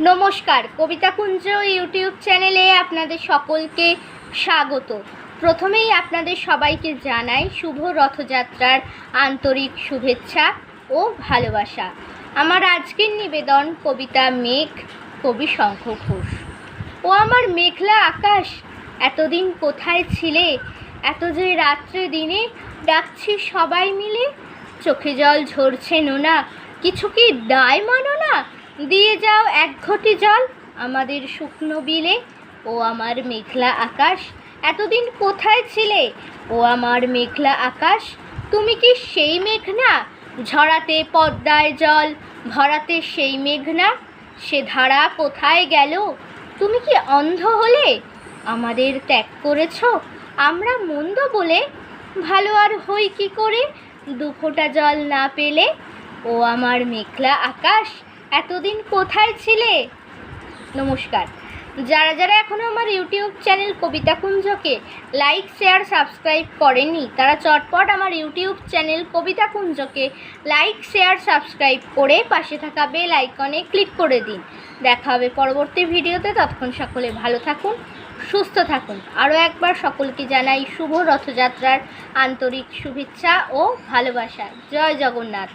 নমস্কার, কবিতা কুঞ্জ ইউটিউব চ্যানেলে আপনাদের সকলকে স্বাগত। প্রথমেই আপনাদের সবাইকে জানাই শুভ রথযাত্রার আন্তরিক শুভেচ্ছা ও ভালোবাসা। আমার আজকের নিবেদন কবিতা মেঘ, কবি শঙ্খ ঘোষ। ও আমার মেঘলা আকাশ, এতদিন কোথায় ছিলে? এত যে রাত্রে দিনে ডাকছি সবাই মিলে। চোখে জল ঝরছে নোনা, কিছু কি দায় মানো না? দিয়ে যাও এক ঘটি জল আমাদের শুকনো বিলে। ও আমার মেঘলা আকাশ, এতদিন কোথায় ছিলে? ও আমার মেঘলা আকাশ, তুমি কি সেই মেঘ না? ঝরাতে পদ্মায় জল ভরাতে সেই মেঘ না? সে ধারা কোথায় গেল? তুমি কি অন্ধ হলে? আমাদের ত্যাগ করেছ আমরা মন্দ বলে? ভালো আর হই কি করে দুফোঁটা জল না পেলে? ও আমার মেঘলা আকাশ, এতদিন কোথায় ছিলে? নমস্কার। যারা যারা এখনও আমার ইউটিউব চ্যানেল কবিতা কুঞ্জকে লাইক শেয়ার সাবস্ক্রাইব করেননি তারা চটপট আমার ইউটিউব চ্যানেল কবিতা কুঞ্জকে লাইক শেয়ার সাবস্ক্রাইব করে পাশে থাকা বেল আইকনে ক্লিক করে দিন। দেখা হবে পরবর্তী ভিডিওতে। ততক্ষণ সকলে ভালো থাকুন, সুস্থ থাকুন। আরও একবার সকলকে জানাই শুভ রথযাত্রার আন্তরিক শুভেচ্ছা ও ভালোবাসা। জয় জগন্নাথ।